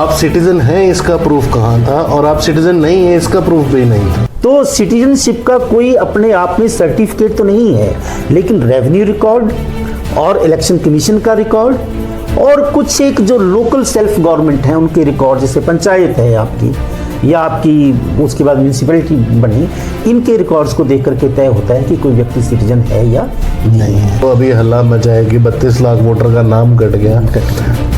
आप सिटीजन हैं इसका प्रूफ कहाँ था, और आप सिटीजन नहीं है इसका प्रूफ भी नहीं था। तो सिटीजनशिप का कोई अपने आप में सर्टिफिकेट तो नहीं है, लेकिन रेवेन्यू रिकॉर्ड और इलेक्शन कमीशन का रिकॉर्ड और कुछ एक जो लोकल सेल्फ गवर्नमेंट है उनके रिकॉर्ड, जैसे पंचायत है आपकी या आपकी उसके बाद म्यूनसिपैलिटी बनी, इनके रिकॉर्ड्स को देख करके तय होता है कि कोई व्यक्ति सिटीजन है या नहीं है। तो अभी हल्ला मचा है कि 32 लाख वोटर का नाम कट गया।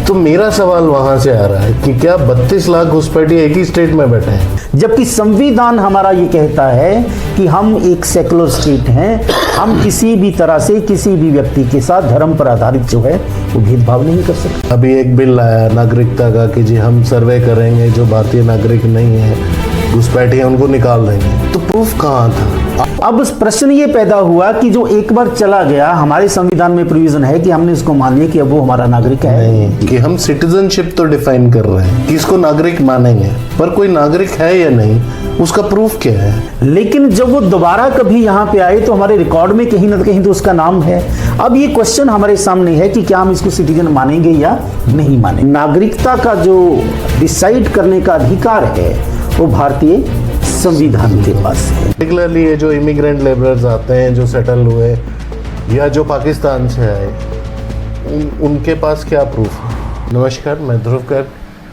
तो मेरा सवाल वहां से आ रहा है कि क्या 32 लाख घुसपैठी एक ही स्टेट में बैठे हैं, जबकि संविधान हमारा ये कहता है कि हम एक सेकुलर स्टेट हैं, हम किसी भी तरह से किसी भी व्यक्ति के साथ धर्म पर आधारित जो है वो भेदभाव नहीं कर सकते। अभी एक बिल आया नागरिकता का कि जी हम सर्वे करेंगे, जो भारतीय नागरिक नहीं है घुसपैठी है उनको निकाल देंगे, तो प्रूफ कहाँ था? अब प्रश्न ये पैदा हुआ कि जो एक बार चला गया, हमारे संविधान में प्रोविजन है कि हमने उसको मान लिया कि अब वो हमारा नागरिक है। नहीं, कि हम सिटीजनशिप तो डिफाइन कर रहे हैं कि इसको नागरिक मानेंगे, पर कोई नागरिक है या नहीं उसका प्रूफ क्या है? लेकिन जब वो दोबारा कभी यहाँ पे आए तो हमारे रिकॉर्ड में कहीं ना कहीं तो उसका नाम है। अब ये क्वेश्चन हमारे सामने है कि क्या हम इसको सिटीजन मानेंगे या नहीं मानेंगे। नागरिकता का जो डिसाइड करने का अधिकार है वो भारतीय संविधान के पास है। पर्टिकुलरली ये जो इमिग्रेंट लेबरर्स आते हैं, जो सेटल हुए या जो पाकिस्तान से आए, उनके पास क्या प्रूफ है? नमस्कार, मैं ध्रुवकर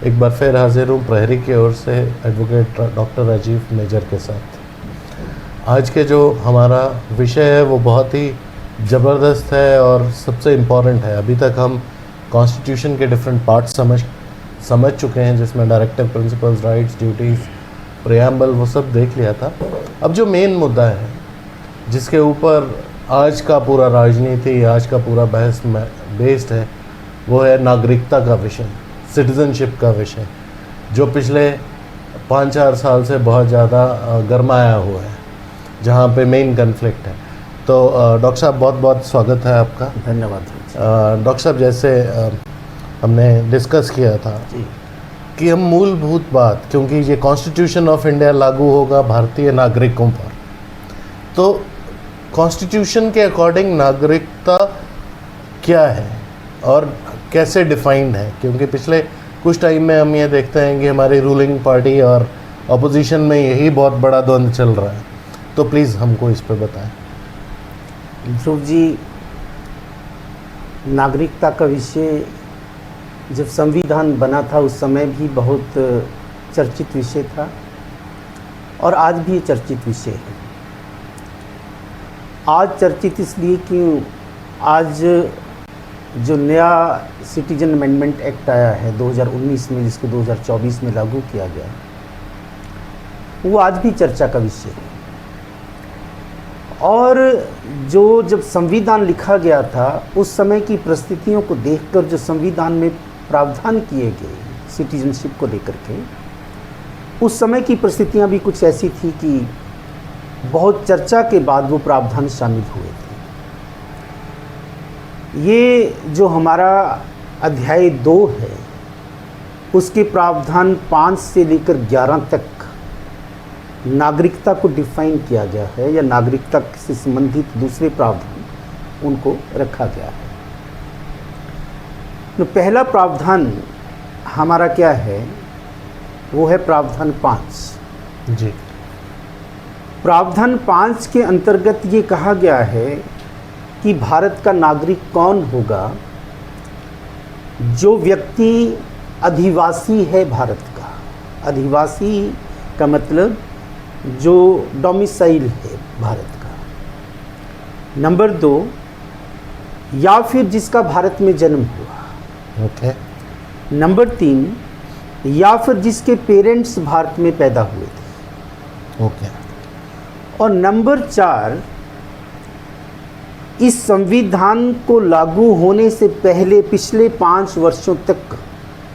एक बार फिर हाजिर हूँ प्रहरी की ओर से एडवोकेट डॉक्टर राजीव मेजर के साथ। आज के जो हमारा विषय है वो बहुत ही ज़बरदस्त है और सबसे इम्पॉर्टेंट है। अभी तक हम कॉन्स्टिट्यूशन के डिफरेंट पार्ट्स समझ चुके हैं, जिसमें directive principles, rights, duties, preamble, वो सब देख लिया था। अब जो मेन मुद्दा है जिसके ऊपर आज का पूरा राजनीति, आज का पूरा बहस बेस्ड है, वो है नागरिकता का विषय, सिटीजनशिप का विषय, जो पिछले 5-4 साल से बहुत ज़्यादा गरमाया हुआ है, जहाँ पे मेन कन्फ्लिक्ट है। तो डॉक्टर साहब बहुत बहुत स्वागत है आपका। धन्यवाद। डॉक्टर साहब, जैसे हमने डिस्कस किया था कि हम मूलभूत बात, क्योंकि ये कॉन्स्टिट्यूशन ऑफ इंडिया लागू होगा भारतीय नागरिकों पर, तो कॉन्स्टिट्यूशन के अकॉर्डिंग नागरिकता क्या है और कैसे डिफाइंड है? क्योंकि पिछले कुछ टाइम में हम ये देखते हैं कि हमारी रूलिंग पार्टी और अपोजिशन में यही बहुत बड़ा द्वंद्व चल रहा है, तो प्लीज़ हमको इस पर बताएं। ध्रुव जी, नागरिकता का विषय जब संविधान बना था उस समय भी बहुत चर्चित विषय था और आज भी चर्चित विषय है। आज चर्चित इसलिए कि आज जो नया सिटीजन अमेंडमेंट एक्ट आया है 2019 में, जिसको 2024 में लागू किया गया, वो आज भी चर्चा का विषय है। और जब संविधान लिखा गया था उस समय की परिस्थितियों को देखकर जो संविधान में प्रावधान किए गए सिटीजनशिप को लेकर के, उस समय की परिस्थितियां भी कुछ ऐसी थी कि बहुत चर्चा के बाद वो प्रावधान शामिल हुए थे। ये जो हमारा अध्याय 2 है, उसके प्रावधान 5 से लेकर 11 तक नागरिकता को डिफाइन किया गया है, या नागरिकता से संबंधित दूसरे प्रावधान उनको रखा गया है। तो पहला प्रावधान हमारा क्या है, वो है प्रावधान 5 जी। प्रावधान 5 के अंतर्गत ये कहा गया है कि भारत का नागरिक कौन होगा? जो व्यक्ति अधिवासी है भारत का। अधिवासी का मतलब जो डोमिसाइल है भारत का। नंबर 2, या फिर जिसका भारत में जन्म हुआ। ओके। नंबर 3, या फिर जिसके पेरेंट्स भारत में पैदा हुए थे। ओके। और नंबर 4, इस संविधान को लागू होने से पहले पिछले 5 वर्षों तक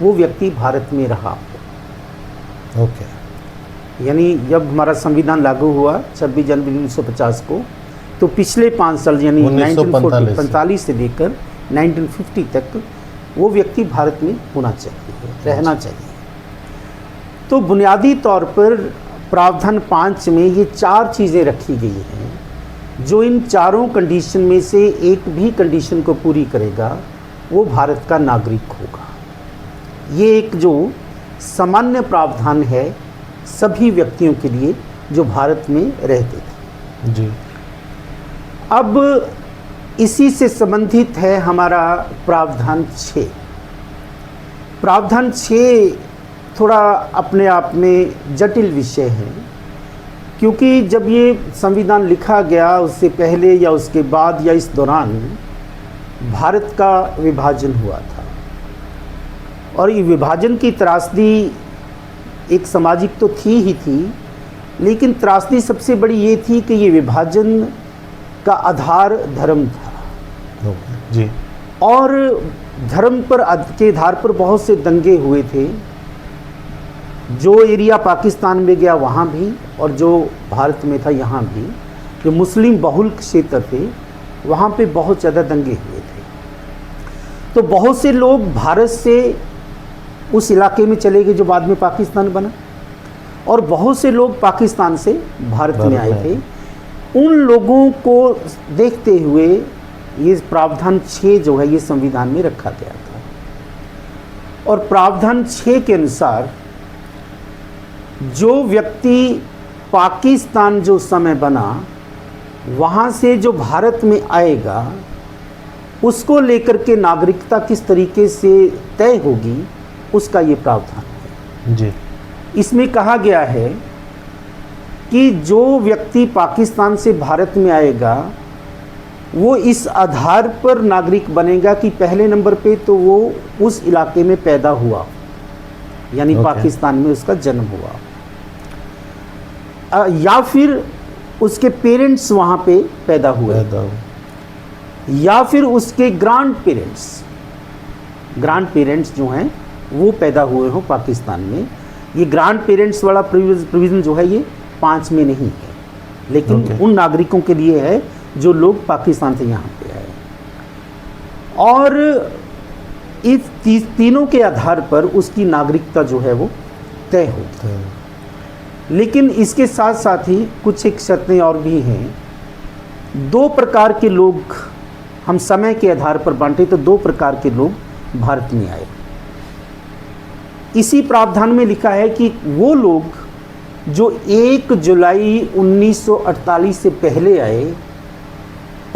वो व्यक्ति भारत में रहा। ओके। यानी जब हमारा संविधान लागू हुआ 26 जनवरी 1950 को, तो पिछले 5 साल यानी 1945 से लेकर 1950 तक वो व्यक्ति भारत में होना चाहिए, रहना चाहिए। तो बुनियादी तौर पर प्रावधान 5 में ये 4 चीज़ें रखी गई हैं, जो इन चारों कंडीशन में से एक भी कंडीशन को पूरी करेगा वो भारत का नागरिक होगा। ये एक जो सामान्य प्रावधान है सभी व्यक्तियों के लिए जो भारत में रहते थे। जी। अब इसी से संबंधित है हमारा प्रावधान 6। प्रावधान 6 थोड़ा अपने आप में जटिल विषय है, क्योंकि जब ये संविधान लिखा गया उससे पहले या उसके बाद या इस दौरान भारत का विभाजन हुआ था, और ये विभाजन की त्रासदी एक सामाजिक तो थी ही थी, लेकिन त्रासदी सबसे बड़ी ये थी कि ये विभाजन का आधार धर्म था। जी। और धर्म पर के आधार पर बहुत से दंगे हुए थे। जो एरिया पाकिस्तान में गया वहाँ भी, और जो भारत में था यहाँ भी, जो मुस्लिम बहुल क्षेत्र थे वहाँ पे बहुत ज़्यादा दंगे हुए थे। तो बहुत से लोग भारत से उस इलाके में चले गए जो बाद में पाकिस्तान बना, और बहुत से लोग पाकिस्तान से भारत में आए थे। उन लोगों को देखते हुए ये प्रावधान 6 जो है ये संविधान में रखा गया था। और प्रावधान 6 के अनुसार जो व्यक्ति पाकिस्तान जो समय बना वहाँ से जो भारत में आएगा उसको लेकर के नागरिकता किस तरीके से तय होगी उसका ये प्रावधान है। जी। इसमें कहा गया है कि जो व्यक्ति पाकिस्तान से भारत में आएगा वो इस आधार पर नागरिक बनेगा कि पहले नंबर पे तो वो उस इलाके में पैदा हुआ, यानी पाकिस्तान में उसका जन्म हुआ, या फिर उसके पेरेंट्स वहाँ पे पैदा हुए, या फिर उसके ग्रांड पेरेंट्स जो हैं वो पैदा हुए हों पाकिस्तान में। ये ग्रांड पेरेंट्स वाला प्रोविज़न जो है ये 5 में नहीं है, लेकिन उन नागरिकों के लिए है जो लोग पाकिस्तान से यहाँ पे आए। और इस तीनों के आधार पर उसकी नागरिकता जो है वो तय होती है। लेकिन इसके साथ साथ ही कुछ एक शर्तें और भी हैं। 2 प्रकार के लोग हम समय के आधार पर बांटे तो 2 प्रकार के लोग भारत में आए। इसी प्रावधान में लिखा है कि वो लोग जो 1 जुलाई 1948 से पहले आए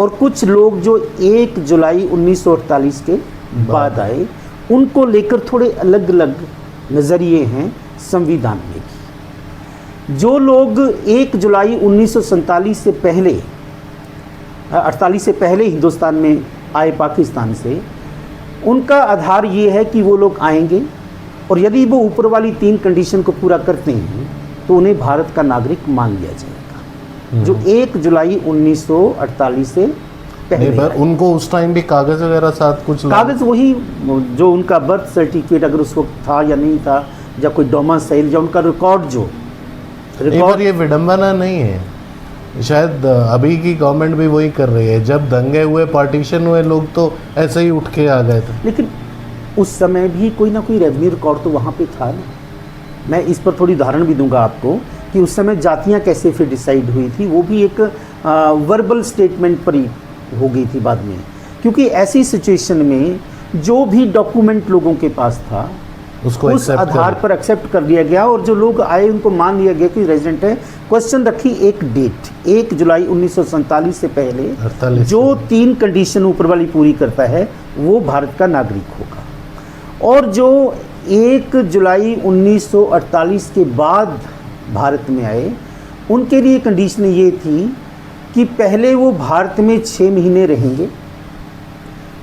और कुछ लोग जो 1 जुलाई 1948 के बाद आए, उनको लेकर थोड़े अलग अलग नज़रिए हैं संविधान में की। जो लोग 1 जुलाई 1947 से पहले 48 से पहले हिंदुस्तान में आए पाकिस्तान से, उनका आधार ये है कि वो लोग आएंगे और यदि वो ऊपर वाली 3 कंडीशन को पूरा करते हैं तो उन्हें भारत का नागरिक मान लिया जाएगा। जो 1 जुलाई 1948 से पहले पर उनको उस टाइम भी कागज़ वगैरह साथ कुछ कागज़ वही जो उनका बर्थ सर्टिफिकेट अगर उस वक्त था या नहीं था, या कोई डोमिसाइल या उनका रिकॉर्ड जो रिकॉर्ड। ये विडंबना नहीं है, शायद अभी की गवर्नमेंट भी वही कर रही है। जब दंगे हुए, पार्टीशन हुए, लोग तो ऐसे ही उठ के आ गए थे। लेकिन उस समय भी कोई ना कोई रेवेन्यू रिकॉर्ड तो वहाँ पे था ना। मैं इस पर थोड़ी उदाहरण भी दूंगा आपको कि उस समय जातियाँ कैसे फिर डिसाइड हुई थी। वो भी एक वर्बल स्टेटमेंट पर ही हो गई थी बाद में, क्योंकि ऐसी सिचुएशन में जो भी डॉक्यूमेंट लोगों के पास था उसको उस आधार पर एक्सेप्ट कर लिया गया, और जो लोग आए उनको मान लिया गया कि रेजिडेंट है। क्वेश्चन रखी एक डेट, 1 जुलाई 1947 से पहले जो 3 कंडीशन ऊपर वाली पूरी करता है वो भारत का नागरिक होगा। और जो 1 जुलाई 1948 के बाद भारत में आए उनके लिए कंडीशन ये थी कि पहले वो भारत में 6 महीने रहेंगे।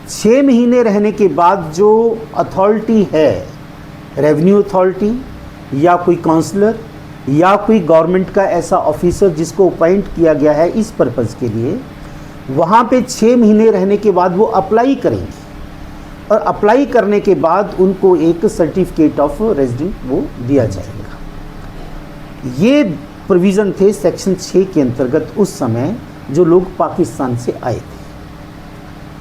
6 महीने रहने के बाद जो अथॉरिटी है, रेवेन्यू अथॉरिटी या कोई काउंसलर या कोई गवर्नमेंट का ऐसा ऑफिसर जिसको अपॉइंट किया गया है इस पर्पज़ के लिए, वहाँ पे 6 महीने रहने के बाद वो अप्लाई करेंगे, और अप्लाई करने के बाद उनको एक सर्टिफिकेट ऑफ रेजिडेंट वो दिया जाएगा। ये प्रोविज़न थे सेक्शन 6 के अंतर्गत उस समय जो लोग पाकिस्तान से आए थे।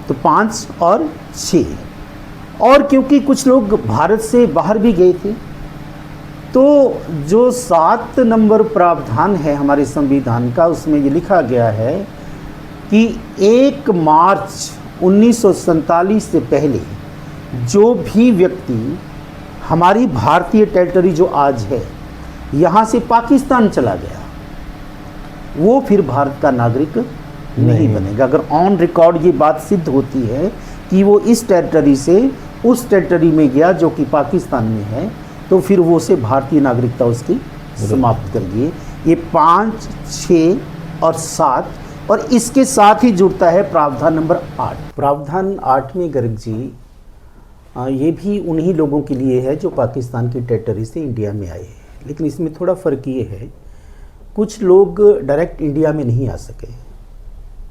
तो 5 और 6, और क्योंकि कुछ लोग भारत से बाहर भी गए थे, तो जो 7 नंबर प्रावधान है हमारे संविधान का, उसमें ये लिखा गया है कि 1 मार्च 1947 से पहले जो भी व्यक्ति हमारी भारतीय टेरिटरी जो आज है, यहाँ से पाकिस्तान चला गया, वो फिर भारत का नागरिक नहीं बनेगा। अगर ऑन रिकॉर्ड ये बात सिद्ध होती है कि वो इस टेरिटरी से उस टेरिटरी में गया जो कि पाकिस्तान में है, तो फिर वो से भारतीय नागरिकता उसकी समाप्त कर दिए। ये 5, 6 और 7 और इसके साथ ही जुड़ता है प्रावधान नंबर 8। प्रावधान 8 में गर्ग जी ये भी उन्हीं लोगों के लिए है जो पाकिस्तान की टेरिटरी से इंडिया में आए हैं, लेकिन इसमें थोड़ा फ़र्क ये है, कुछ लोग डायरेक्ट इंडिया में नहीं आ सके,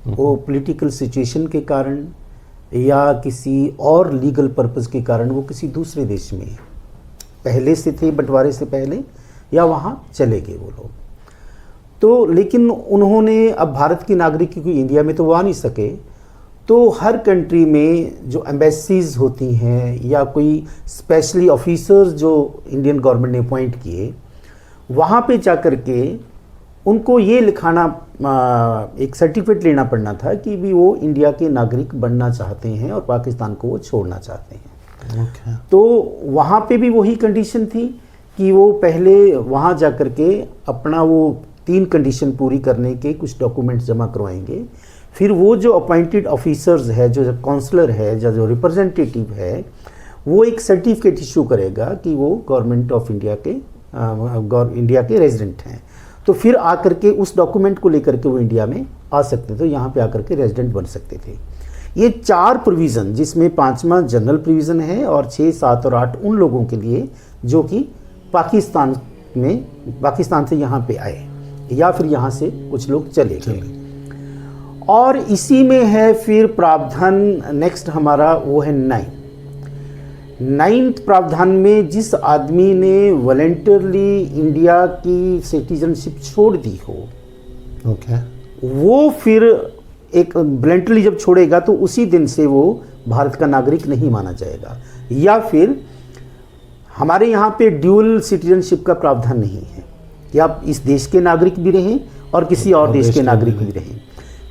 वो पॉलिटिकल सिचुएशन के कारण या किसी और लीगल पर्पस के कारण वो किसी दूसरे देश में पहले से थे, बंटवारे से पहले, या वहाँ चले गए वो लोग। तो लेकिन उन्होंने अब भारत की नागरिक क्योंकि इंडिया में तो वो आ नहीं सके, तो हर कंट्री में जो एम्बेसीज होती हैं या कोई स्पेशली ऑफिसर्स जो इंडियन गवर्नमेंट ने अपॉइंट किए, वहाँ पे जा कर के उनको ये लिखाना, एक सर्टिफिकेट लेना पड़ना था कि भी वो इंडिया के नागरिक बनना चाहते हैं और पाकिस्तान को वो छोड़ना चाहते हैं। Okay. तो वहाँ पे भी वही कंडीशन थी कि वो पहले वहाँ जा कर के अपना वो 3 कंडीशन पूरी करने के कुछ डॉक्यूमेंट्स जमा करवाएंगे, फिर वो जो अपॉइंटेड ऑफिसर्स है, जो काउंसलर है, जो रिप्रेजेंटेटिव है, वो एक सर्टिफिकेट इशू करेगा कि वो गवर्नमेंट ऑफ इंडिया के रेजिडेंट हैं। तो फिर आकर के उस डॉक्यूमेंट को लेकर के वो इंडिया में आ सकते थे, यहाँ पे आकर के रेजिडेंट बन सकते थे। ये 4 प्रोविज़न, जिसमें 5वां जनरल प्रोविज़न है और 6, 7 और 8 उन लोगों के लिए जो कि पाकिस्तान से यहाँ पे आए या फिर यहाँ से कुछ लोग चले गए। और इसी में है फिर प्रावधान नेक्स्ट हमारा, वो है 9th प्रावधान में जिस आदमी ने वॉलंटरली इंडिया की सिटीजनशिप छोड़ दी हो, Okay. वो फिर एक वॉलंटरली जब छोड़ेगा तो उसी दिन से वो भारत का नागरिक नहीं माना जाएगा। या फिर हमारे यहाँ पे ड्यूअल सिटीजनशिप का प्रावधान नहीं है कि आप इस देश के नागरिक भी रहें और किसी और देश के नागरिक भी रहें।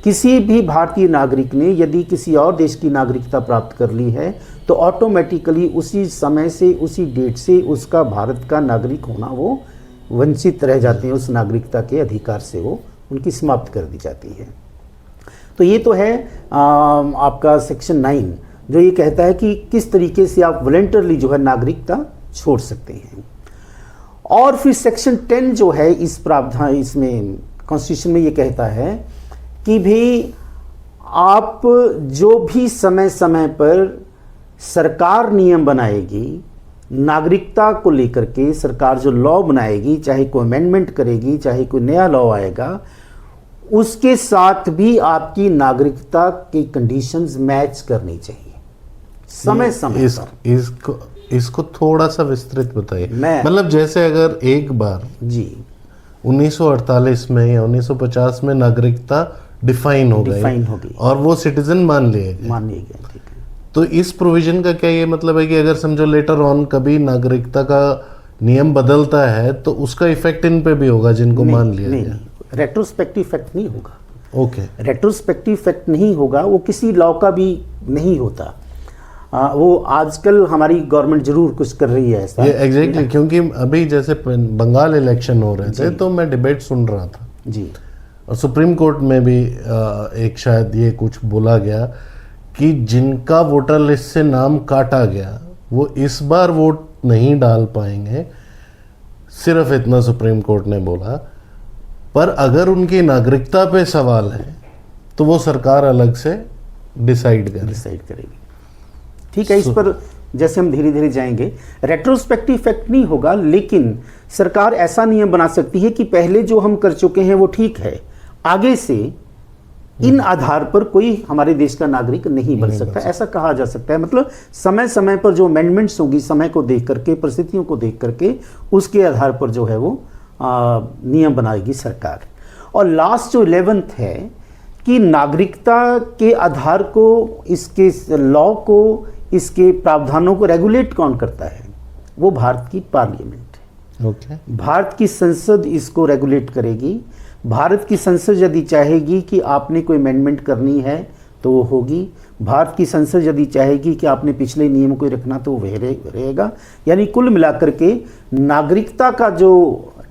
किसी भी भारतीय नागरिक ने यदि किसी और देश की नागरिकता प्राप्त कर ली है तो ऑटोमेटिकली उसी समय से, उसी डेट से उसका भारत का नागरिक होना वो वंचित रह जाते हैं, उस नागरिकता के अधिकार से वो उनकी समाप्त कर दी जाती है। तो ये तो है आपका सेक्शन 9 जो ये कहता है कि किस तरीके से आप वॉलंटरली जो है नागरिकता छोड़ सकते हैं। और फिर सेक्शन 10 जो है इस प्रावधान, इसमें कॉन्स्टिट्यूशन में ये कहता है कि भी आप जो भी समय समय पर सरकार नियम बनाएगी नागरिकता को लेकर के, सरकार जो लॉ बनाएगी, चाहे कोई अमेंडमेंट करेगी, चाहे कोई नया लॉ आएगा, उसके साथ भी आपकी नागरिकता की कंडीशंस मैच करनी चाहिए समय समय पर। इसको थोड़ा सा विस्तृत बताइए। मैं मतलब जैसे अगर एक बार जी 1948 में या 1950 में नागरिकता डिफाइन हो गई और वो सिटीजन मान लिए गए, ठीक है। तो इस प्रोविजन का क्या ये मतलब है कि अगर समझो लेटर ऑन कभी नागरिकता का नियम बदलता है तो उसका इफेक्ट इन पे भी होगा जिनको मान लिया गया? रेट्रोस्पेक्टिव इफेक्ट नहीं होगा। ओके, रेट्रोस्पेक्टिव इफेक्ट नहीं होगा, वो किसी लॉ का भी नहीं होता। वो आजकल हमारी गवर्नमेंट जरूर कुछ कर रही है ऐसा। ये एग्जैक्टली, क्योंकि अभी जैसे बंगाल इलेक्शन हो रहे थे तो मैं डिबेट सुन रहा था जी, और सुप्रीम कोर्ट में भी एक शायद ये कुछ बोला गया कि जिनका वोटर लिस्ट से नाम काटा गया वो इस बार वोट नहीं डाल पाएंगे, सिर्फ इतना सुप्रीम कोर्ट ने बोला। पर अगर उनकी नागरिकता पे सवाल है तो वो सरकार अलग से डिसाइड करेगी। ठीक है, इस पर जैसे हम धीरे धीरे जाएंगे। रेट्रोस्पेक्टिव इफेक्ट नहीं होगा, लेकिन सरकार ऐसा नियम बना सकती है कि पहले जो हम कर चुके हैं वो ठीक है, आगे से इन आधार पर कोई हमारे देश का नागरिक नहीं बन सकता, ऐसा कहा जा सकता है। मतलब समय समय पर जो अमेंडमेंट्स होगी, समय को देख करके, परिस्थितियों को देख करके, उसके आधार पर जो है वो नियम बनाएगी सरकार। और लास्ट जो 11th है कि नागरिकता के आधार को, इसके लॉ को, इसके प्रावधानों को रेगुलेट कौन करता है? वो भारत की पार्लियामेंट है। ओके, भारत की संसद इसको रेगुलेट करेगी। भारत की संसद यदि चाहेगी कि आपने कोई अमेंडमेंट करनी है तो वो होगी। भारत की संसद यदि चाहेगी कि आपने पिछले नियम को रखना तो वह रहेगा। यानी कुल मिलाकर के नागरिकता का जो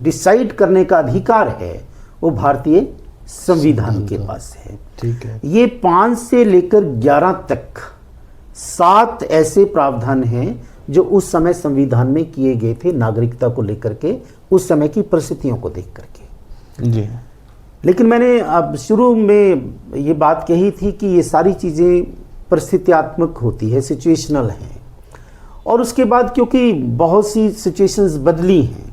डिसाइड करने का अधिकार है वो भारतीय संविधान के पास है। ठीक है। ये 5 से लेकर 11 तक 7 ऐसे प्रावधान हैं जो उस समय संविधान में किए गए थे नागरिकता को लेकर के, उस समय की परिस्थितियों को देख करके। जी। लेकिन मैंने अब शुरू में ये बात कही थी कि ये सारी चीज़ें परिस्थित्यात्मक होती है, सिचुएशनल हैं, और उसके बाद क्योंकि बहुत सी सिचुएशंस बदली हैं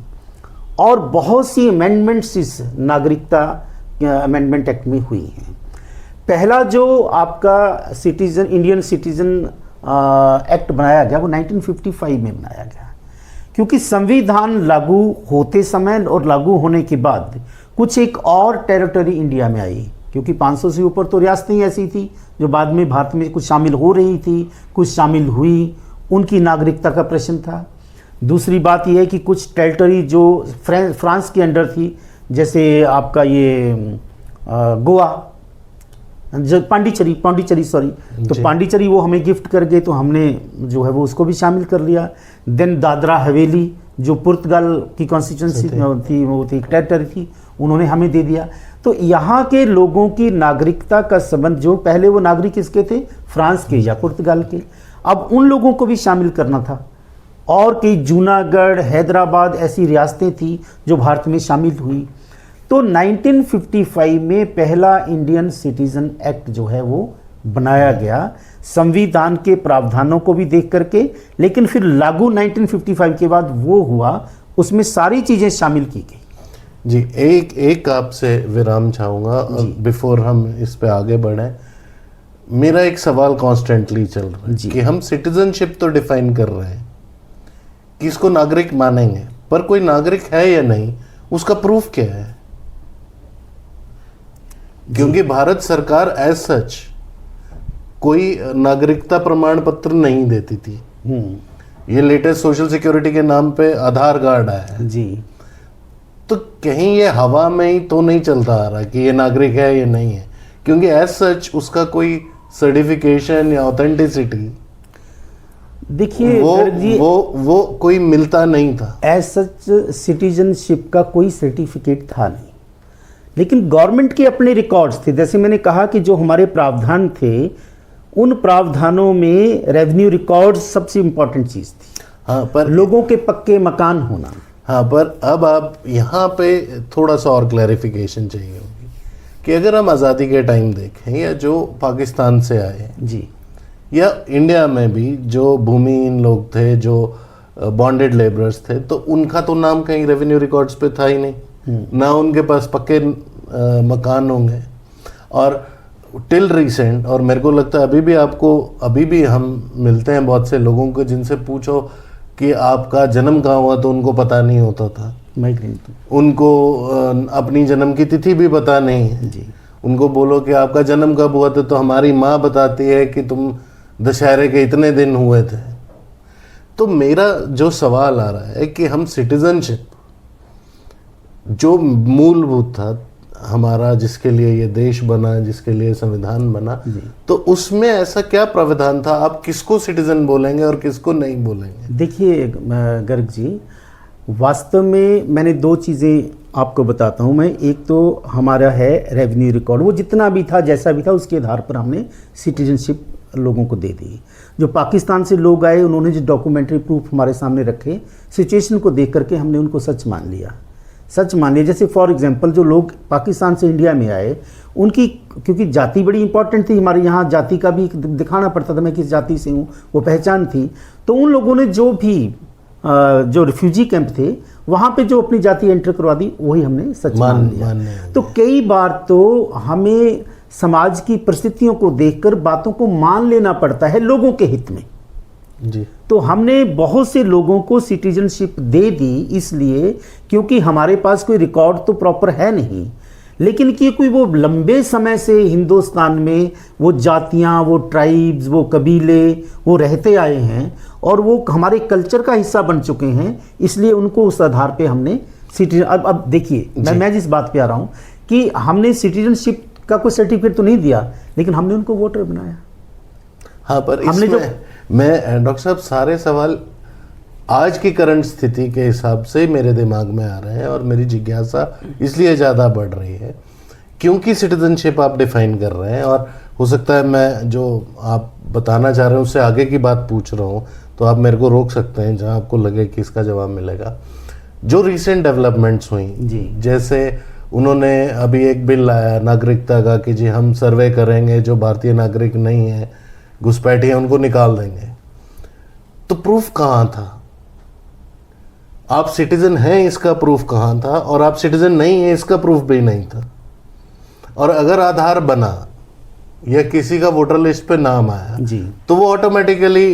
और बहुत सी अमेंडमेंट्स इस नागरिकता अमेंडमेंट एक्ट में हुई हैं। पहला जो आपका सिटीजन इंडियन सिटीजन एक्ट बनाया गया वो 1955 में बनाया गया, क्योंकि संविधान लागू होते समय और लागू होने के बाद कुछ एक और टेरिटरी इंडिया में आई, क्योंकि 500 से ऊपर तो रियासतें ही ऐसी थी जो बाद में भारत में कुछ शामिल हो रही थी, कुछ शामिल हुई, उनकी नागरिकता का प्रश्न था। दूसरी बात यह है कि कुछ टेरिटरी जो फ्रांस के अंडर थी, जैसे आपका ये गोवा, जो पांडिचेरी सॉरी, तो पांडिचेरी वो हमें गिफ्ट कर गए, तो हमने जो है वो उसको भी शामिल कर लिया। देन दादरा हवेली जो पुर्तगाल की कॉन्स्टिट्यूंसी थी, वो थी टेरिटरी थी, उन्होंने हमें दे दिया। तो यहाँ के लोगों की नागरिकता का संबंध, जो पहले वो नागरिक किसके थे, फ्रांस के या पुर्तगाल के, अब उन लोगों को भी शामिल करना था। और कई जूनागढ़, हैदराबाद ऐसी रियासतें थी जो भारत में शामिल हुई। तो 1955 में पहला इंडियन सिटीजन एक्ट जो है वो बनाया गया, संविधान के प्रावधानों को भी देख करके, लेकिन फिर लागू 1955 के बाद वो हुआ, उसमें सारी चीज़ें शामिल की गई। जी, एक आपसे विराम चाहूँगा बिफोर हम इस पे आगे बढ़ें। मेरा एक सवाल कॉन्स्टेंटली चल रहा है कि हम सिटीजनशिप तो डिफाइन कर रहे हैं, किसको नागरिक मानेंगे, पर कोई नागरिक है या नहीं उसका प्रूफ क्या है? क्योंकि भारत सरकार एज सच कोई नागरिकता प्रमाण पत्र नहीं देती थी। ये लेटेस्ट सोशल सिक्योरिटी के नाम पे आधार कार्ड आया है जी। तो कहीं ये हवा में ही तो नहीं चलता आ रहा कि ये नागरिक है या नहीं है, क्योंकि एज सच उसका कोई सर्टिफिकेशन या ऑथेंटिसिटी देखिए वो कोई मिलता नहीं था। एज सच सिटीजनशिप का कोई सर्टिफिकेट था नहीं, लेकिन गवर्नमेंट के अपने रिकॉर्ड्स थे। जैसे मैंने कहा कि जो हमारे प्रावधान थे, उन प्रावधानों में रेवेन्यू रिकॉर्ड्स सबसे इंपॉर्टेंट चीज़ थी। हाँ, पर लोगों के पक्के मकान होना। हाँ, पर अब आप यहाँ पे थोड़ा सा और क्लैरिफिकेशन चाहिए होगी कि अगर हम आज़ादी के टाइम देखें या जो पाकिस्तान से आए जी, या इंडिया में भी जो भूमिहीन लोग थे, जो बॉन्डेड लेबरर्स थे, तो उनका तो नाम कहीं रेवेन्यू रिकॉर्ड्स पे था ही नहीं, ना उनके पास पक्के मकान होंगे। और टिल रिसेंट, और मेरे को लगता है अभी भी हम मिलते हैं बहुत से लोगों को जिनसे पूछो कि आपका जन्म कहाँ हुआ तो उनको पता नहीं होता था। उनको अपनी जन्म की तिथि भी पता नहीं है जी। उनको बोलो कि आपका जन्म कब हुआ था तो हमारी माँ बताती है कि तुम दशहरे के इतने दिन हुए थे। तो मेरा जो सवाल आ रहा है कि हम सिटीजनशिप जो मूलभूत था हमारा, जिसके लिए ये देश बना, जिसके लिए संविधान बना, तो उसमें ऐसा क्या प्रावधान था? आप किसको सिटीजन बोलेंगे और किसको नहीं बोलेंगे? देखिए गर्ग जी, वास्तव में मैंने 2 चीज़ें आपको बताता हूँ मैं। एक तो हमारा है रेवेन्यू रिकॉर्ड, वो जितना भी था जैसा भी था उसके आधार पर हमने सिटीजनशिप लोगों को दे दी। जो पाकिस्तान से लोग आए उन्होंने जो डॉक्यूमेंट्री प्रूफ हमारे सामने रखे, सिचुएशन को देख करके हमने उनको सच मान लिया। जैसे फॉर एग्जांपल जो लोग पाकिस्तान से इंडिया में आए, उनकी क्योंकि जाति बड़ी इंपॉर्टेंट थी, हमारे यहाँ जाति का भी दिखाना पड़ता था, मैं किस जाति से हूँ, वो पहचान थी। तो उन लोगों ने जो रिफ्यूजी कैंप थे वहाँ पे जो अपनी जाति एंटर करवा दी, वही हमने सच मान लिया। तो कई बार तो हमें समाज की परिस्थितियों को देखकर बातों को मान लेना पड़ता है लोगों के हित में जी। तो हमने बहुत से लोगों को सिटीजनशिप दे दी इसलिए क्योंकि हमारे पास कोई रिकॉर्ड तो प्रॉपर है नहीं, लेकिन कि कोई वो लंबे समय से हिंदुस्तान में वो जातियाँ, वो ट्राइब्स, वो कबीले वो रहते आए हैं और वो हमारे कल्चर का हिस्सा बन चुके हैं, इसलिए उनको उस आधार पे हमने सिटीजन। अब देखिए मैं जिस बात पे आ रहा हूँ कि हमने सिटीजनशिप का कोई सर्टिफिकेट तो नहीं दिया, लेकिन हमने उनको वोटर बनाया। हाँ, पर हमने इसमें मैं डॉक्टर साहब सारे सवाल आज की करंट स्थिति के हिसाब से मेरे दिमाग में आ रहे हैं और मेरी जिज्ञासा इसलिए ज़्यादा बढ़ रही है क्योंकि सिटीजनशिप आप डिफाइन कर रहे हैं, और हो सकता है मैं जो आप बताना चाह रहे हैं उससे आगे की बात पूछ रहा हूँ, तो आप मेरे को रोक सकते हैं जहाँ आपको लगे कि इसका जवाब मिलेगा। जो रिसेंट डेवलपमेंट्स हुई जी, जैसे उन्होंने अभी एक बिल लाया नागरिकता का कि जी हम सर्वे करेंगे, जो भारतीय नागरिक नहीं है, घुसपैठी है, उनको निकाल देंगे। तो प्रूफ कहाँ था? आप सिटीजन हैं इसका प्रूफ कहाँ था? और आप सिटीजन नहीं है इसका प्रूफ भी नहीं था। और अगर आधार बना या किसी का वोटर लिस्ट पे नाम आया जी, तो वो ऑटोमेटिकली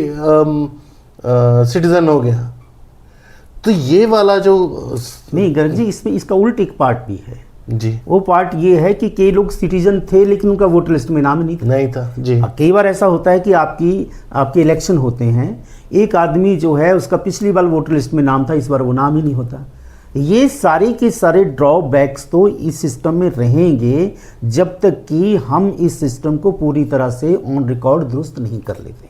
सिटीजन हो गया। तो ये वाला जो नहीं गर्ग जी, इसमें इसका उल्ट एक पार्ट भी है। जी वो पार्ट ये है कि कई लोग सिटीजन थे लेकिन उनका वोटर लिस्ट में नाम नहीं था। नहीं था जी। कई बार ऐसा होता है कि आपके इलेक्शन होते हैं, एक आदमी जो है उसका पिछली बार वोटर लिस्ट में नाम था, इस बार वो नाम ही नहीं होता। ये सारे के सारे ड्रॉबैक्स तो इस सिस्टम में रहेंगे जब तक कि हम इस सिस्टम को पूरी तरह से ऑन रिकॉर्ड दुरुस्त नहीं कर लेते।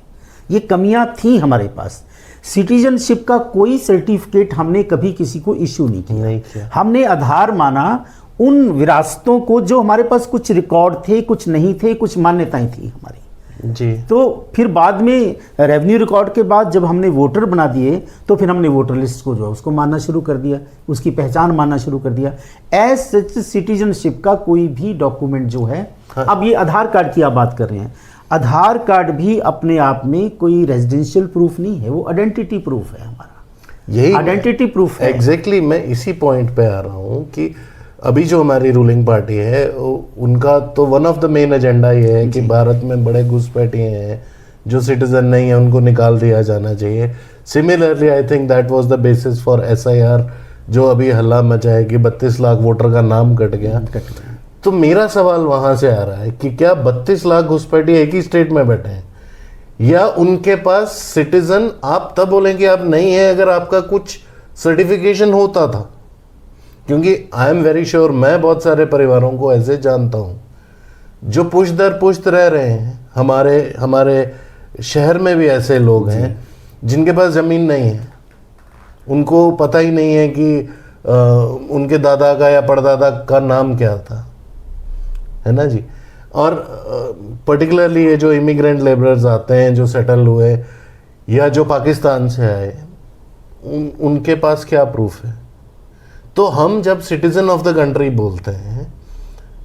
ये कमियां थी हमारे पास। सिटीजनशिप का कोई सर्टिफिकेट हमने कभी किसी को इश्यू नहीं किया। हमने आधार माना उन विरासतों को जो हमारे पास कुछ रिकॉर्ड थे, कुछ नहीं थे, कुछ मान्यताएं थी हमारी जी। तो फिर बाद में रेवेन्यू रिकॉर्ड के बाद जब हमने वोटर बना दिए तो फिर हमने वोटर लिस्ट को जो है उसको मानना शुरू कर दिया, उसकी पहचान मानना शुरू कर दिया। एज सच सिटीजनशिप का कोई भी डॉक्यूमेंट जो है, अब ये आधार कार्ड की आप बात कर रहे हैं, आधार कार्ड भी अपने आप में कोई रेजिडेंशियल प्रूफ नहीं है, वो आइडेंटिटी प्रूफ है हमारा, यही आइडेंटिटी प्रूफ है। एग्जैक्टली मैं इसी पॉइंट पे आ रहा हूँ कि अभी जो हमारी रूलिंग पार्टी है उनका तो one of the main agenda ये है कि भारत में बड़े घुसपैठिए हैं जो सिटीजन नहीं है, उनको निकाल दिया जाना चाहिए। Similarly I think that was the basis for SIR जो अभी हल्ला मचा है कि 32 लाख वोटर का नाम कट गया। तो मेरा सवाल वहां से आ रहा है कि क्या 32 लाख घुसपैठिए एक ही स्टेट में बैठे हैं, या उनके पास सिटीजन आप तब बोलेंगे आप नहीं है अगर आपका कुछ सर्टिफिकेशन होता था? क्योंकि आई एम वेरी श्योर मैं बहुत सारे परिवारों को ऐसे जानता हूं जो पुश्त दर पुश्त रह रहे हैं। हमारे शहर में भी ऐसे लोग हैं जिनके पास ज़मीन नहीं है, उनको पता ही नहीं है कि उनके दादा का या परदादा का नाम क्या था, है ना जी। और पर्टिकुलरली ये जो इमिग्रेंट लेबरर्स आते हैं जो सेटल हुए या जो पाकिस्तान से आए, उनके पास क्या प्रूफ है? तो हम जब सिटीजन ऑफ द कंट्री बोलते हैं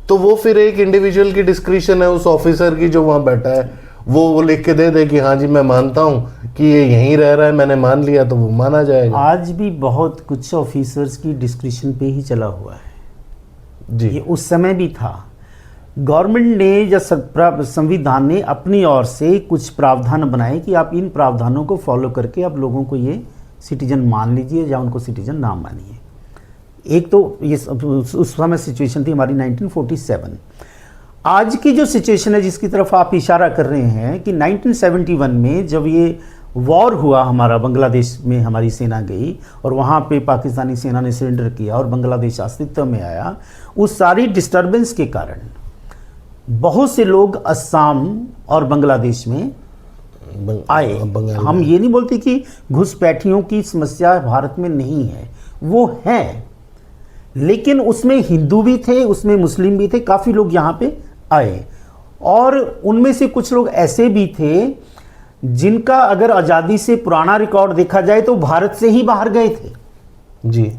तो वो फिर एक इंडिविजुअल की डिस्क्रिप्शन है उस ऑफिसर की जो वहाँ बैठा है, वो लिख के दे दे कि हाँ जी मैं मानता हूँ कि ये यहीं रह रहा है, मैंने मान लिया, तो वो माना जाएगा। आज भी बहुत कुछ ऑफिसर्स की डिस्क्रिप्शन पे ही चला हुआ है जी। ये उस समय भी था। गवर्नमेंट ने या संविधान ने अपनी ओर से कुछ प्रावधान बनाए कि आप इन प्रावधानों को फॉलो करके आप लोगों को ये सिटीजन मान लीजिए या उनको सिटीजन ना मानिए। एक तो ये उस समय सिचुएशन थी हमारी 1947। आज की जो सिचुएशन है जिसकी तरफ आप इशारा कर रहे हैं कि 1971 में जब ये वॉर हुआ हमारा, बांग्लादेश में हमारी सेना गई और वहाँ पे पाकिस्तानी सेना ने सरेंडर किया और बांग्लादेश अस्तित्व में आया, उस सारी डिस्टर्बेंस के कारण बहुत से लोग असम और बांग्लादेश में आए। हम ये नहीं बोलते कि घुसपैठियों की समस्या भारत में नहीं है, वो है, लेकिन उसमें हिंदू भी थे, उसमें मुस्लिम भी थे, काफ़ी लोग यहाँ पे आए और उनमें से कुछ लोग ऐसे भी थे जिनका अगर आज़ादी से पुराना रिकॉर्ड देखा जाए तो भारत से ही बाहर गए थे जी,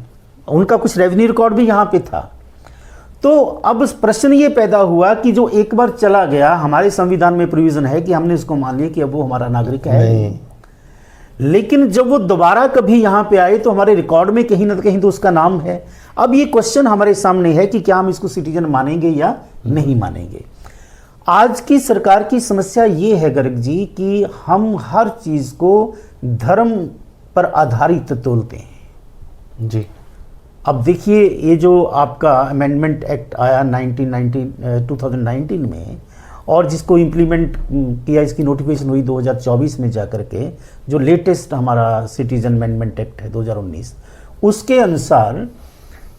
उनका कुछ रेवेन्यू रिकॉर्ड भी यहाँ पे था। तो अब प्रश्न ये पैदा हुआ कि जो एक बार चला गया, हमारे संविधान में प्रोविजन है कि हमने उसको मान लिया कि अब वो हमारा नागरिक है नहीं। लेकिन जब वो दोबारा कभी यहाँ पे आए तो हमारे रिकॉर्ड में कहीं ना कहीं तो उसका नाम है। अब ये क्वेश्चन हमारे सामने है कि क्या हम इसको सिटीजन मानेंगे या नहीं मानेंगे। आज की सरकार की समस्या ये है गर्ग जी कि हम हर चीज़ को धर्म पर आधारित तोलते हैं जी। अब देखिए ये जो आपका अमेंडमेंट एक्ट आया 2019 में और जिसको इम्प्लीमेंट किया, इसकी नोटिफिकेशन हुई 2024 में जाकर के, जो लेटेस्ट हमारा सिटीजन अमेंडमेंट एक्ट है 2019, उसके अनुसार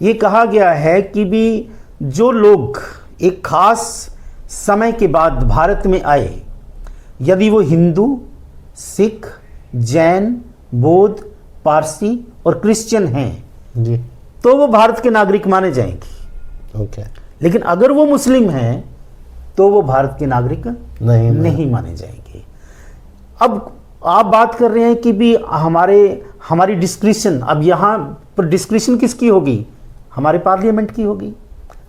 ये कहा गया है कि भी जो लोग एक खास समय के बाद भारत में आए, यदि वो हिंदू, सिख, जैन, बौद्ध, पारसी और क्रिश्चियन हैं जी, तो वो भारत के नागरिक माने जाएंगे। ओके, लेकिन अगर वो मुस्लिम हैं तो वो भारत के नागरिक नहीं माने जाएंगे। अब आप बात कर रहे हैं कि भी हमारी डिस्क्रिशन, अब यहाँ पर डिस्क्रिशन किसकी होगी? हमारे पार्लियामेंट की होगी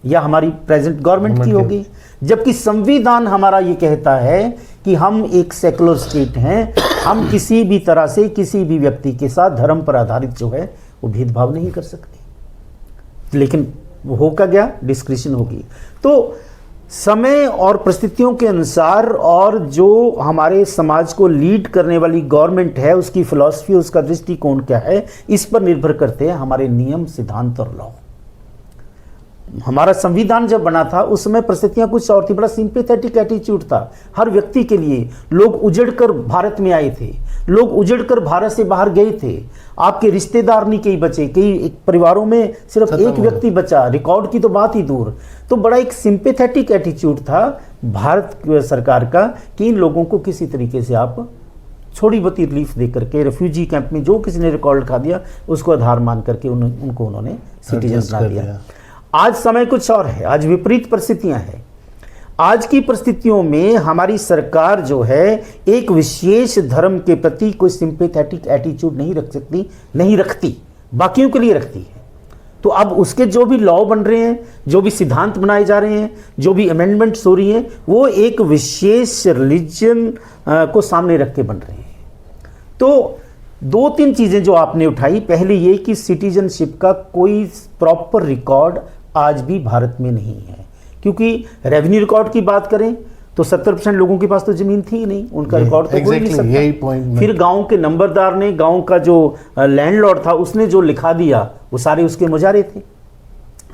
या हमारी प्रेजेंट गवर्नमेंट की होगी, जबकि संविधान हमारा ये कहता है कि हम एक सेकुलर स्टेट हैं, हम किसी भी तरह से किसी भी व्यक्ति के साथ धर्म पर आधारित जो है वो भेदभाव नहीं कर सकते। लेकिन वो होगा क्या? डिस्क्रिशन होगी। तो समय और परिस्थितियों के अनुसार और जो हमारे समाज को लीड करने वाली गवर्नमेंट है उसकी फिलॉसफी, उसका दृष्टिकोण क्या है, इस पर निर्भर करते हैं हमारे नियम, सिद्धांत और लॉ। हमारा संविधान जब बना था उस समय परिस्थितियां कुछ और थी, बड़ा सिंपैथेटिक एटीट्यूड था हर व्यक्ति के लिए। लोग उजड़कर भारत में आए थे, लोग उजड़कर भारत से बाहर गए थे, आपके रिश्तेदार नहीं कई बचे, कई परिवारों में सिर्फ एक व्यक्ति बचा, रिकॉर्ड की तो बात ही दूर। तो बड़ा एक सिंपैथेटिक एटीट्यूड था भारत सरकार का कि इन लोगों को किसी तरीके से आप छोटी बहुती रिलीफ दे करके रेफ्यूजी कैंप में जो किसी ने रिकॉर्ड लिखा दिया उसको आधार मान करके उनको उन्होंने सिटीजन बना दिया। आज समय कुछ और है, आज विपरीत परिस्थितियां हैं। आज की परिस्थितियों में हमारी सरकार जो है एक विशेष धर्म के प्रति कोई सिंपैथेटिक एटीट्यूड नहीं रखती, बाकियों के लिए रखती है। तो अब उसके जो भी लॉ बन रहे हैं, जो भी सिद्धांत बनाए जा रहे हैं, जो भी अमेंडमेंट्स हो रही हैं, वो एक विशेष रिलीजन को सामने रख के बन रहे हैं। तो दो तीन चीज़ें जो आपने उठाई, पहले ये कि सिटीजनशिप का कोई प्रॉपर रिकॉर्ड आज भी भारत में नहीं है, क्योंकि रेवेन्यू रिकॉर्ड की बात करें तो 70% लोगों के पास तो जमीन थी ही नहीं, उनका रिकॉर्ड तो कोई नहीं सकता। यही पॉइंट। फिर गांव के नंबरदार ने, गांव का जो लैंडलॉर्ड था उसने जो लिखा दिया वो सारे उसके मुजारे थे।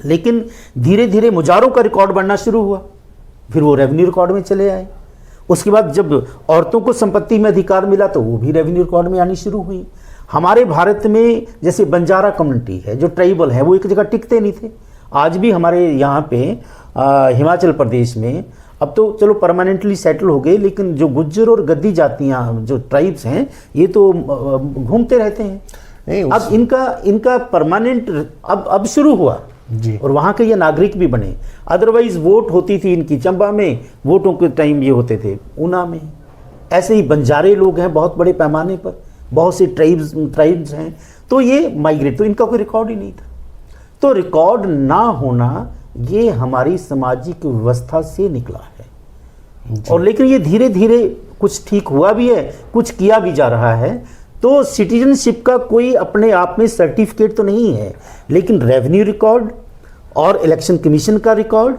लेकिन धीरे धीरे मुजारों का रिकॉर्ड बनना शुरू हुआ, फिर वो रेवेन्यू रिकॉर्ड में चले आए। उसके बाद जब औरतों को संपत्ति में अधिकार मिला तो वो भी रेवेन्यू रिकॉर्ड में आनी शुरू हुई। हमारे भारत में जैसे बंजारा कम्युनिटी है, जो ट्राइबल है, वो एक जगह टिकते नहीं थे। आज भी हमारे यहाँ पे हिमाचल प्रदेश में अब तो चलो परमानेंटली सेटल हो गए, लेकिन जो गुज्जर और गद्दी जातियाँ, जो ट्राइब्स हैं, ये तो घूमते रहते हैं। अब इनका परमानेंट अब शुरू हुआ जी, और वहाँ के ये नागरिक भी बने। अदरवाइज वोट होती थी इनकी चंबा में, वोटों के टाइम ये होते थे ऊना में। ऐसे ही बंजारे लोग हैं बहुत बड़े पैमाने पर, बहुत से ट्राइब्स हैं, तो ये माइग्रेट, तो इनका कोई रिकॉर्ड ही नहीं था। तो रिकॉर्ड ना होना ये हमारी सामाजिक व्यवस्था से निकला है। और लेकिन ये धीरे धीरे कुछ ठीक हुआ भी है, कुछ किया भी जा रहा है। तो सिटीजनशिप का कोई अपने आप में सर्टिफिकेट तो नहीं है, लेकिन रेवेन्यू रिकॉर्ड और इलेक्शन कमीशन का रिकॉर्ड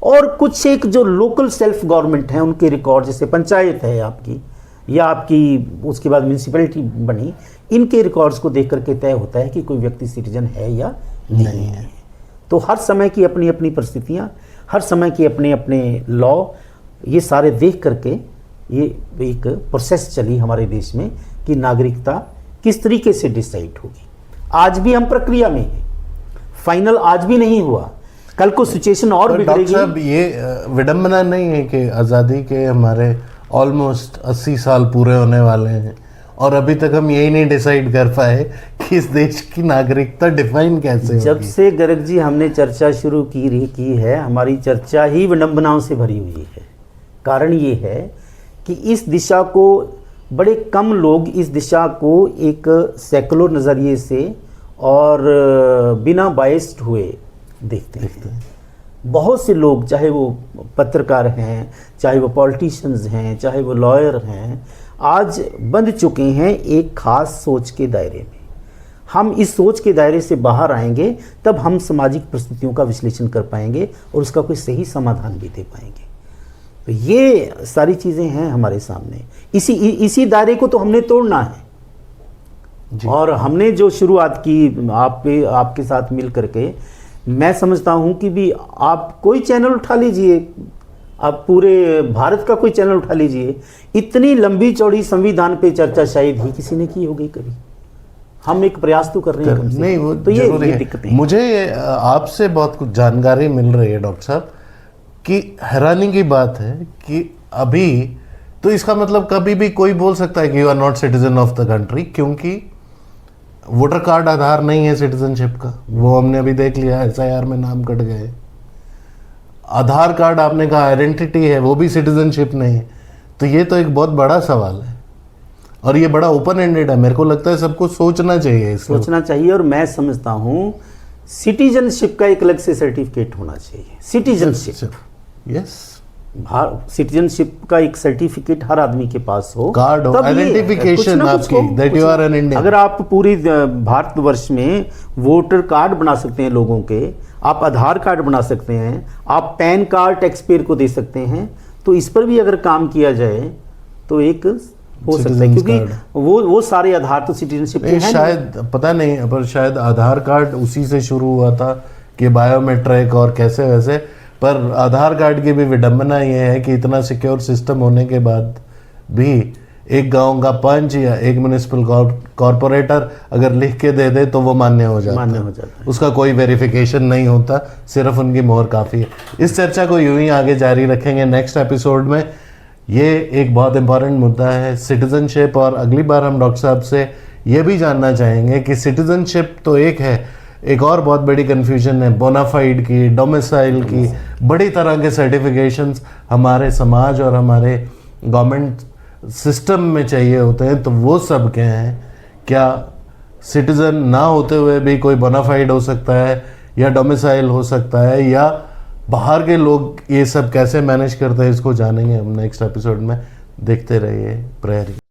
और कुछ एक जो लोकल सेल्फ गवर्नमेंट है उनके रिकॉर्ड, जैसे पंचायत है आपकी या आपकी उसके बाद म्यूनसिपैलिटी बनी, इनके रिकॉर्ड्स को देख करके तय होता है कि कोई व्यक्ति सिटीजन है या नहीं है। तो हर समय की अपनी अपनी परिस्थितियाँ, हर समय के अपने अपने लॉ, ये सारे देख करके ये एक प्रोसेस चली हमारे देश में कि नागरिकता किस तरीके से डिसाइड होगी। आज भी हम प्रक्रिया में हैं, फाइनल आज भी नहीं हुआ, कल को सिचुएशन और बिगड़ेगी। डॉक्टर साहब, ये विडंबना नहीं है कि आज़ादी के हमारे ऑलमोस्ट 80 साल पूरे होने वाले हैं और अभी तक हम यही नहीं डिसाइड कर पाए कि इस देश की नागरिकता डिफाइन कैसे होगी? जब से गर्ग जी हमने चर्चा शुरू की है, हमारी चर्चा ही विडंबनाओं से भरी हुई है। कारण ये है कि इस दिशा को बड़े कम लोग इस दिशा को एक सेकुलर नज़रिए से और बिना बायस्ड हुए देखते हैं। बहुत से लोग, चाहे वो पत्रकार हैं, चाहे वो पॉलिटिशियंस हैं, चाहे वो लॉयर हैं, आज बंध चुके हैं एक खास सोच के दायरे में। हम इस सोच के दायरे से बाहर आएंगे तब हम सामाजिक परिस्थितियों का विश्लेषण कर पाएंगे और उसका कोई सही समाधान भी दे पाएंगे। तो ये सारी चीज़ें हैं हमारे सामने, इसी दायरे को तो हमने तोड़ना है जी। और हमने जो शुरुआत की आपके साथ मिल करके, मैं समझता हूँ कि भी आप कोई चैनल उठा लीजिए, आप पूरे भारत का कोई चैनल उठा लीजिए, इतनी लंबी चौड़ी संविधान पे चर्चा शायद ही किसी ने की होगी कभी। हम एक प्रयास तो कर रहे हैं नहीं, वो तो ये दिक्कतें। मुझे आपसे बहुत कुछ जानकारी मिल रही है डॉक्टर साहब कि हैरानी की बात है कि अभी तो इसका मतलब कभी भी कोई बोल सकता है कि you are not citizen of the country, क्योंकि वोटर कार्ड आधार नहीं है सिटीजनशिप का। वो हमने अभी देख लिया, SIR में नाम कट गए। आधार कार्ड आपने कहा आइडेंटिटी है, वो भी सिटीजनशिप नहीं है। तो ये तो एक बहुत बड़ा सवाल है और ये बड़ा ओपन एंडेड है। मेरे को लगता है सबको सोचना चाहिए इसको। सोचना चाहिए। और मैं समझता हूँ सिटीजनशिप का एक अलग से सर्टिफिकेट होना चाहिए। सिटीजनशिप, यस, सिटीजनशिप का एक सर्टिफिकेट हर आदमी के पास हो, कार्ड हो, तब ये आइडेंटिफिकेशन कुछ ना कुछ आपकी, हो, दैट कुछ यू ना- आर एन इंडियन। अगर आप पूरी भारतवर्ष में वोटर कार्ड बना सकते हैं लोगों के, आप आधार कार्ड बना सकते हैं, आप पैन कार्ड टैक्स पेयर को दे सकते हैं, तो इस पर भी अगर काम किया जाए तो एक हो सकता है, Citizens क्योंकि card। वो सारे आधार तो सिटीजनशिप के हैं नहीं। शायद पता नहीं, पर शायद आधार कार्ड उसी से शुरू हुआ था कि बायोमेट्रिक और कैसे वैसे। पर आधार कार्ड की भी विडंबना ये है कि इतना सिक्योर सिस्टम होने के बाद भी एक गांव का पंच या एक म्युनिसिपल कॉरपोरेटर अगर लिख के दे दे तो वो मान्य हो जाता है। उसका कोई वेरिफिकेशन नहीं होता, सिर्फ उनकी मोहर काफ़ी है। इस चर्चा को यूं ही आगे जारी रखेंगे नेक्स्ट एपिसोड में। ये एक बहुत इंपॉर्टेंट मुद्दा है सिटीजनशिप, और अगली बार हम डॉक्टर साहब से ये भी जानना चाहेंगे कि सिटीजनशिप तो एक है, एक और बहुत बड़ी कन्फ्यूजन है बोनाफाइड की, डोमिसाइल की, बड़ी तरह के सर्टिफिकेशंस हमारे समाज और हमारे गवर्नमेंट सिस्टम में चाहिए होते हैं। तो वो सब क्या हैं? क्या सिटीज़न ना होते हुए भी कोई बोनाफाइड हो सकता है या डोमिसाइल हो सकता है, या बाहर के लोग ये सब कैसे मैनेज करते हैं, इसको जानेंगे हम नेक्स्ट एपिसोड में। देखते रहिए प्रहरी।